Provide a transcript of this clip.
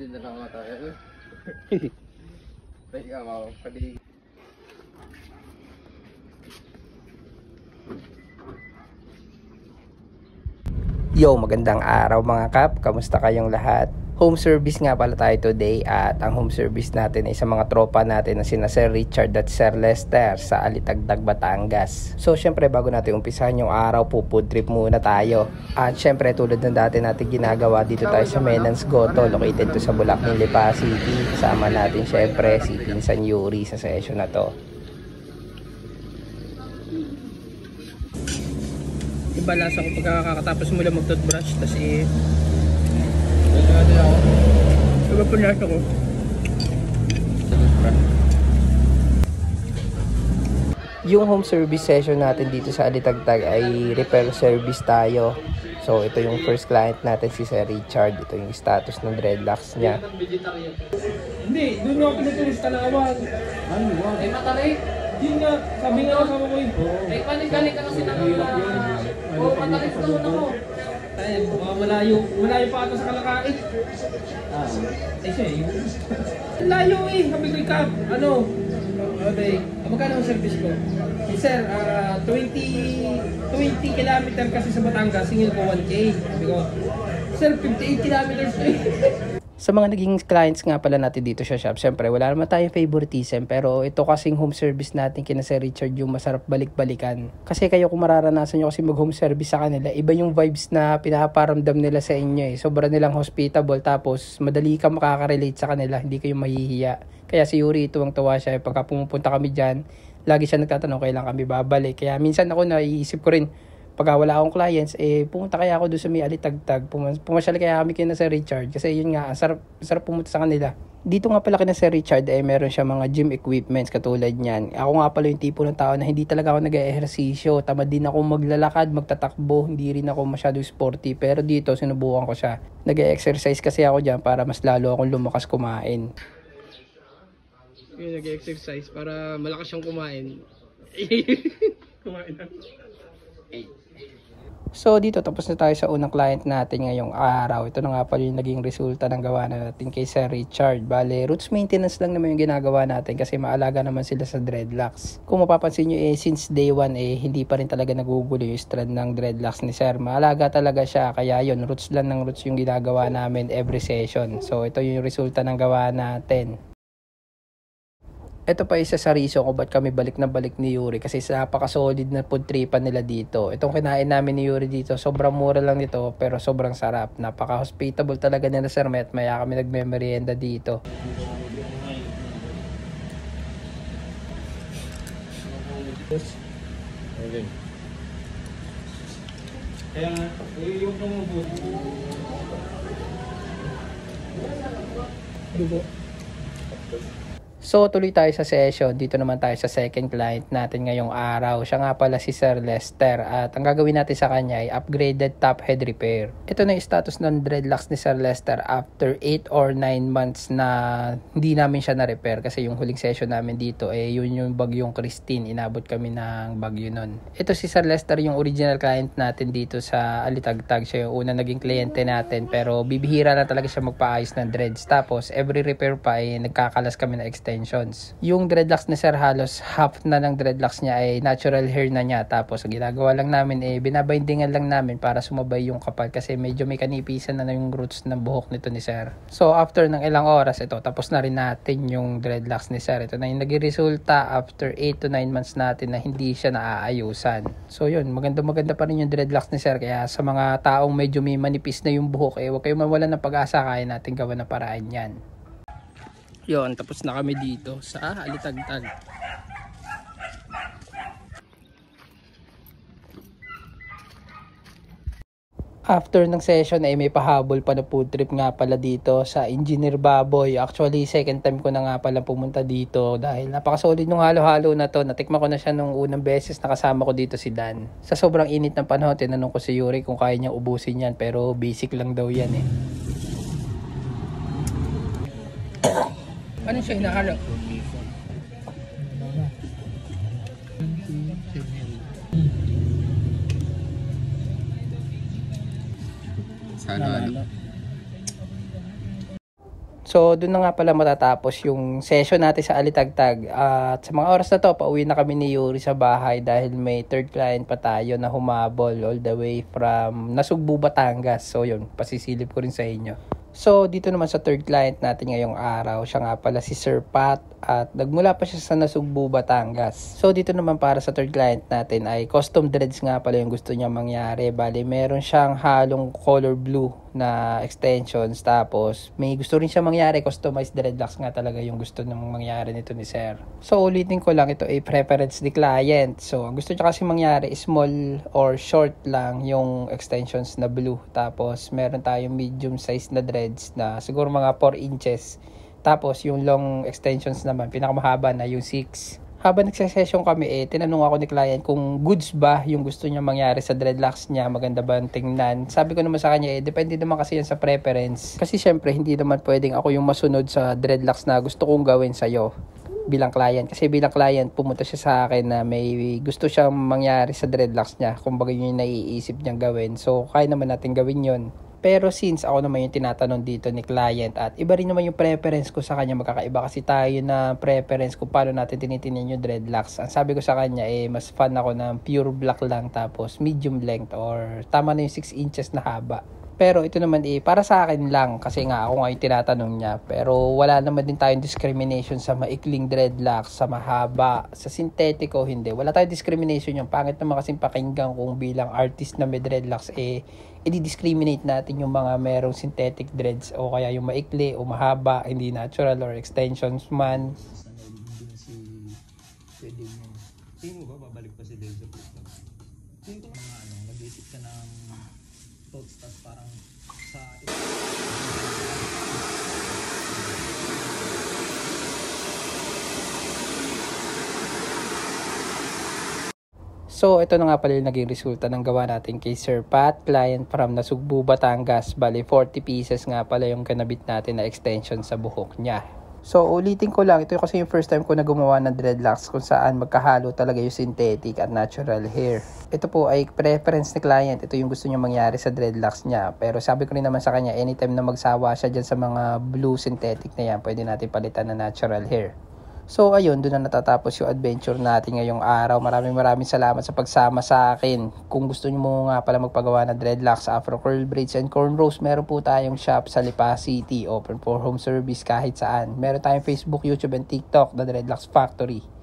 din na lang tayo. Teka, pwede. Yo, magandang araw mga kap. Kamusta kayong lahat? Home service nga pala tayo today at ang home service natin ay sa mga tropa natin na sina Sir Richard at Sir Lester sa Alitagdag, Batangas. So syempre bago natin umpisahan yung araw, food trip muna tayo. At syempre tulad ng dati natin ginagawa, dito tayo sa Menan's Goto, located to sa Bulacning, Lipa City. Kasama natin syempre si Pinsan Yuri sa session na to. Iba lasa ko pagkakatapos mo lang mag-toothbrush, kasi iba po lasa ko. Yung home service session natin dito sa Alitagtag ay repair service tayo. So ito yung first client natin, si Sir Richard. Ito yung status ng dreadlocks niya. Hindi, doon ako pinatulis Tanawan. Ano ba? Ay matarik. Yun nga, sabi nga ako sa mga ko. Ay panik-panik ka kasi ng matarik na muna ko. Ay, malayo pa ito sa Kalakait. Ay siya eh. Layo eh, sabi ko ikap. Ano? Okay, magkano ang service ko? Sir, 20 kilometer kasi sa Batangas, singil ko 1K. Sabi ko, sir, 58 kilometers eh. Sa mga naging clients nga pala natin dito sa shop, syempre wala naman tayong favoritism, pero ito kasing home service natin kina Sir Richard yung masarap balik-balikan. Kasi kayo kung mararanasan nyo kasi mag-home service sa kanila, iba yung vibes na pinaparamdam nila sa inyo eh. Sobra nilang hospitable, tapos madali ka makaka-relate sa kanila, hindi kayo mahihiya. Kaya si Yuri, tuwang-tuwa siya, pagka pumupunta kami dyan, lagi siya nagtatanong kailan kami babalik. Kaya minsan ako naiisip ko rin, pagka wala akong clients, pumunta kaya ako doon sa may Alitagtag, pumasyal kaya kami kina Sir Richard, kasi yun nga, sarap pumunta sa kanila. Dito nga pala kina Sir Richard, meron siya mga gym equipments katulad niyan. Ako nga pala yung tipo ng tao na hindi talaga ako nag-ehersisyo, tamad din ako maglalakad, magtatakbo, hindi rin ako masyado sporty, pero dito sinubukan ko siya. Nag-exercise kasi ako dyan para mas lalo akong lumakas kumain. Yung nag-exercise para malakas siyang kumain. Kumain na. So dito tapos na tayo sa unang client natin ngayong araw. Ito na nga pala yung naging resulta ng gawa natin kay Sir Richard. Bale, roots maintenance lang naman yung ginagawa natin kasi maalaga naman sila sa dreadlocks. Kung mapapansin nyo since day 1 hindi pa rin talaga nagugulo yung strand ng dreadlocks ni Sir. Maalaga talaga siya, kaya yun, roots lang ng roots yung ginagawa namin every session. So ito yung resulta ng gawa natin. Ito pa isa sa reason ko ba't kami balik na balik ni Yuri, kasi sa napaka-solid na food tripan nila dito. Itong kinain namin ni Yuri dito, sobrang mura lang nito pero sobrang sarap. Napaka-hospitable talaga nila Sir Met, maya kami nagme-merienda dito. Okay. Kaya yung tumubo. So tuloy tayo sa session. Dito naman tayo sa second client natin ngayong araw. Siya nga pala si Sir Lester, at ang gagawin natin sa kanya ay upgraded top head repair. Ito na yung status ng dreadlocks ni Sir Lester after 8 or 9 months na hindi namin siya na-repair, kasi yung huling session namin dito yun yung bagyong Christine. Inabot kami ng bagyo nun. Ito si Sir Lester, yung original client natin dito sa Alitagtag. Siya yung una naging kliyente natin, pero bibihira na talaga siya magpaayos ng dreads. Tapos every repair pa nagkakalas kami na extensions. Yung dreadlocks ni Sir, halos half na ng dreadlocks niya ay natural hair na niya. Tapos ang ginagawa lang namin binabindingan lang namin para sumabay yung kapal, kasi medyo may kanipisan na yung roots ng buhok nito ni Sir. So after ng ilang oras, ito tapos na rin natin yung dreadlocks ni Sir. Ito na yung naging resulta after 8 to 9 months natin na hindi siya naaayusan. So yun, maganda pa rin yung dreadlocks ni Sir. Kaya sa mga taong medyo may manipis na yung buhok, huwag kayong mawalan ng pag-asa, kaya natin gawa na paraan yan. Yun, tapos na kami dito sa Alitagtag. After ng session may pahabol pa na food trip nga pala dito sa Engineer Baboy. Actually, second time ko na nga pala pumunta dito dahil napakasolid nung halo-halo na to. Natikman ko na siya nung unang beses na kasama ko dito si Dan. Sa sobrang init ng panahon, tinanong ko si Yuri kung kaya niyang ubusin yan, pero basic lang daw yan Ano siya hinahalo? So, doon na nga pala matatapos yung session natin sa Alitagtag. At sa mga oras na to, pauwi na kami ni Yuri sa bahay dahil may third client pa tayo na humabol all the way from Nasugbu, Batangas. So, yun, pasisilip ko rin sa inyo. So, dito naman sa third client natin ngayong araw, siya nga pala si Sir Pat at nagmula pa siya sa Nasugbu, Batangas. So, dito naman para sa third client natin ay custom dreads nga pala yung gusto niya mangyari. Bali, meron siyang halong color blue na extensions, tapos may gusto rin siya mangyari, customized dreadlocks nga talaga yung gusto nang mangyari nito ni Sir. So, ulitin ko lang, ito ay preference ni client. So, ang gusto niya kasi mangyari is small or short lang yung extensions na blue. Tapos, meron tayong medium size na dreads na siguro mga 4 inches. Tapos, yung long extensions naman, pinakamahaba na yung 6. Habang nagsasession kami, tinanong ako ni client kung goods ba yung gusto niya mangyari sa dreadlocks niya, maganda ba ang tingnan. Sabi ko naman sa kanya, depende naman kasi yan sa preference. Kasi syempre, hindi naman pwedeng ako yung masunod sa dreadlocks na gusto kong gawin sa'yo bilang client. Kasi bilang client, pumunta siya sa akin na may gusto siyang mangyari sa dreadlocks niya. Kumbaga yun yung naiisip niyang gawin. So, kaya naman natin gawin yun. Pero since ako naman yung tinatanong dito ni client at iba rin naman yung preference ko sa kanya, magkakaiba kasi tayo na preference kung paano natin tinitingnan yung dreadlocks. Ang sabi ko sa kanya mas fan ako ng pure black lang tapos medium length or tama na yung 6 inches na haba. Pero ito naman para sa akin lang kasi nga ako nga yung tinatanong niya. Pero wala naman din tayong discrimination sa maikling dreadlocks, sa mahaba, sa sintetico, hindi. Wala tayong discrimination yung pangit naman kasing pakinggan kung bilang artist na may dreadlocks i-discriminate natin yung mga merong synthetic dreads o kaya yung maikli o mahaba, hindi natural or extensions man. Pwede mo. Tingin mo ba babalik pa si Dave sa Putang? Tingin ko mga nag-isip ka ng thoughts tas parang sa So, ito na nga pala yung naging resulta ng gawa natin kay Sir Pat, client from Nasugbu, Batangas. Bali, 40 pieces nga pala yung kanabit natin na extension sa buhok niya. So, ulitin ko lang, ito kasi yung first time ko na gumawa ng dreadlocks kung saan magkahalo talaga yung synthetic at natural hair. Ito po ay preference ni client, ito yung gusto niya mangyari sa dreadlocks niya. Pero sabi ko rin naman sa kanya, anytime na magsawa siya dyan sa mga blue synthetic na yan, pwede natin palitan na natural hair. So ayun, doon na natatapos yung adventure natin ngayong araw. Maraming salamat sa pagsama sa akin. Kung gusto niyo mo nga pala magpagawa ng dreadlocks, afro curl braids and cornrows, meron po tayong shop sa Lipa City, open for home service kahit saan. Meron tayong Facebook, YouTube and TikTok, The Dreadlocks Factory.